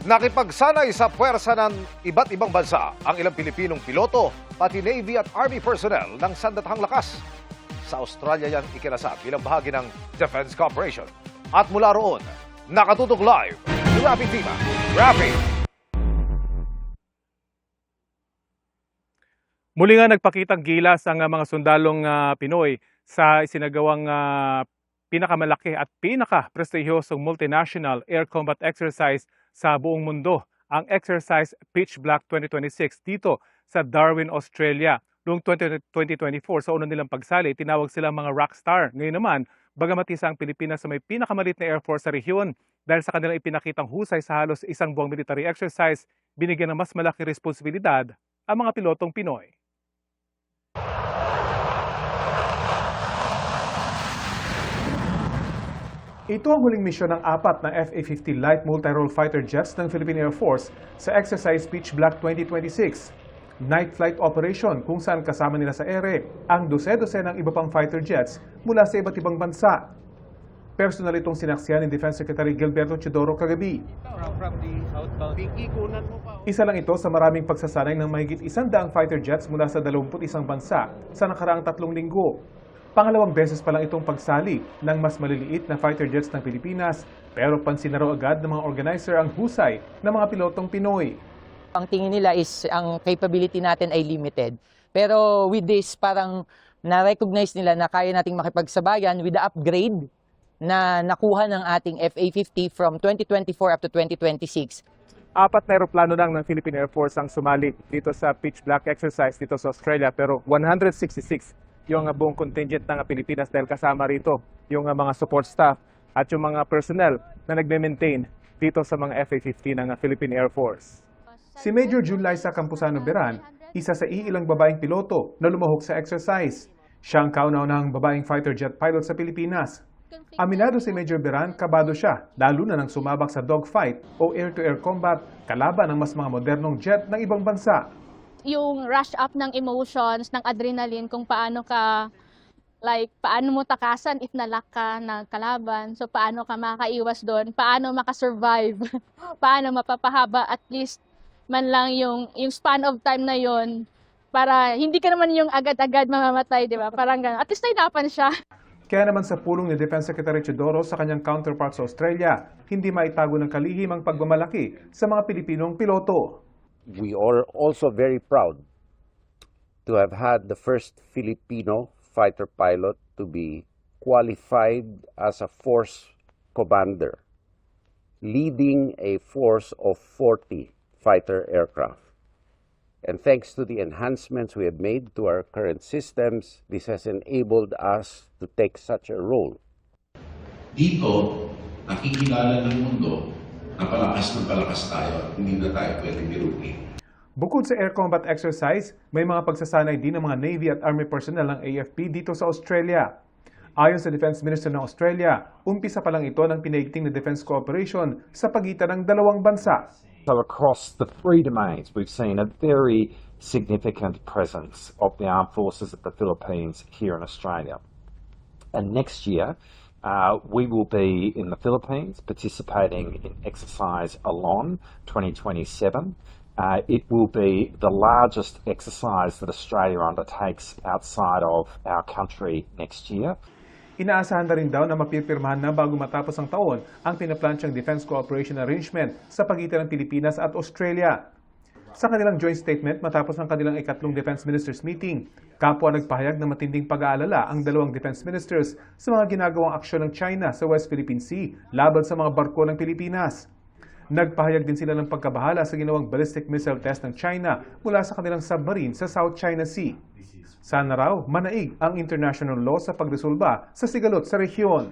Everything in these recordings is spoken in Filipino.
Nakipagsanay sa puwersa ng iba't ibang bansa ang ilang Pilipinong piloto, pati Navy at Army personnel ng sandatahang lakas. Sa Australia yan ikinasab bilang bahagi ng Defense Cooperation. At mula roon, nakatutok live si Rafi Tima. Rafi! Muli nga nagpakitang gilas ang mga sundalong Pinoy sa isinagawang pinakamalaki at pinaka-prestihiyosong multinational air combat exercise sa buong mundo, ang Exercise Pitch Black 2026 dito sa Darwin, Australia. Noong 2024, sa unang nilang pagsali, tinawag silang mga rockstar. Ngayon naman, bagamat isa ang Pilipinas sa may pinakamalit na air force sa rehiyon, dahil sa kanilang ipinakitang husay sa halos isang buwang military exercise, binigyan ng mas malaking responsibilidad ang mga pilotong Pinoy. Ito ang huling misyon ng apat na FA-50 Light Multi-Role Fighter Jets ng Philippine Air Force sa Exercise Pitch Black 2026. Night flight operation kung saan kasama nila sa ere ang dose-dosenang iba pang fighter jets mula sa iba't ibang bansa. Personal itong sinaksihan ni Defense Secretary Gilberto Teodoro kagabi. Isa lang ito sa maraming pagsasanay ng mahigit 100 fighter jets mula sa 21 bansa sa nakaraang 3 linggo. Pangalawang beses pa lang itong pagsali ng mas maliliit na fighter jets ng Pilipinas, pero pansin na raw agad ng mga organizer ang husay ng mga pilotong Pinoy. Ang tingin nila is ang capability natin ay limited. Pero with this, parang na-recognize nila na kaya nating makipagsabayan with the upgrade na nakuha ng ating FA-50 from 2024 up to 2026. 4 na aeroplano lang ng Philippine Air Force ang sumali dito sa Pitch Black exercise dito sa Australia, pero 166 yung buong contingent ng Pilipinas dahil kasama rito yung mga support staff at yung mga personnel na nagme-maintain dito sa mga FA-50 ng Philippine Air Force. Si Major June Liza Campuzano Beran, isa sa iilang babaeng piloto na lumahok sa exercise. Siya ang kauna-unahang babaeng fighter jet pilot sa Pilipinas. Aminado si Major Beran, kabado siya, lalo na nang sumabak sa dogfight o air-to-air combat kalaban ng mas mga modernong jet ng ibang bansa. Yung rush up ng emotions, ng adrenaline, kung paano ka, paano mo takasan if nalock ka ng kalaban. So, paano ka makaiwas doon, paano makasurvive, paano mapapahaba at least man lang yung span of time na yon para hindi ka naman yung agad-agad mamamatay, di ba? Parang gano'n. At least nainapan siya. Kaya naman sa pulong ni Defense Secretary Teodoro sa kanyang counterpart sa Australia, hindi maitago ng kalihim ang pagmamalaki sa mga Pilipinong piloto. We are also very proud to have had the first Filipino fighter pilot to be qualified as a force commander, leading a force of 40 fighter aircraft. And thanks to the enhancements we have made to our current systems, this has enabled us to take such a role. Dito, nakikilala ng mundo na palakas tayo at hindi na tayo pwedeng biruin. Bukod sa air combat exercise, may mga pagsasanay din ng mga Navy at Army personnel ng AFP dito sa Australia. Ayon sa Defense Minister ng Australia, umpisa pa lang ito ng pinaigting na defense cooperation sa pagitan ng dalawang bansa. So across the 3 domains, we've seen a very significant presence of the armed forces of the Philippines here in Australia. And next year, we will be in the Philippines participating in Exercise Alon 2027. It will be the largest exercise that Australia undertakes outside of our country next year. Inaasahan na rin daw na mapipirmahan na bago matapos ang taon ang pinaplansyang Defense Cooperation Arrangement sa pagitan ng Pilipinas at Australia. Sa kanilang joint statement matapos ang kanilang ikatlong Defense Ministers meeting, kapwa nagpahayag na matinding pag-aalala ang dalawang Defense Ministers sa mga ginagawang aksyon ng China sa West Philippine Sea laban sa mga barko ng Pilipinas. Nagpahayag din sila ng pagkabahala sa ginawang ballistic missile test ng China mula sa kanilang submarine sa South China Sea. Sana raw manaig ang international law sa pagresolba sa sigalot sa rehiyon.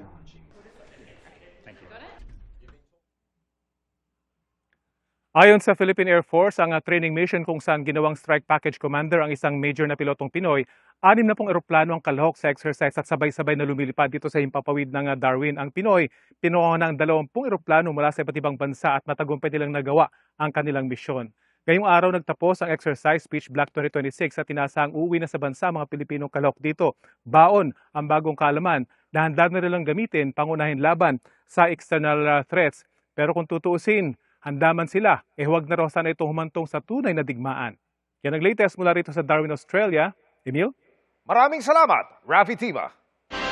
Ayon sa Philippine Air Force, ang training mission kung saan ginawang strike package commander ang isang major na pilotong Pinoy, 6 na pong eroplano ang kalahok sa exercise at sabay-sabay na lumilipad dito sa himpapawid ng Darwin. Ang Pinoy, pinuha ng 20 eroplano mula sa iba't ibang bansa at matagumpay nilang nagawa ang kanilang misyon. Ngayong araw nagtapos ang Exercise Pitch Black 2026 at tinasang uuwi na sa bansa mga Pilipinong kalahok dito. Baon ang bagong kaalaman na handa na nilang gamitin pangunahin laban sa external threats. Pero kung tutuusin, handaman sila, huwag na raw sana ito humantong sa tunay na digmaan. Yan ang latest mula rito sa Darwin, Australia. Emil? Maraming salamat, Rafi Tima.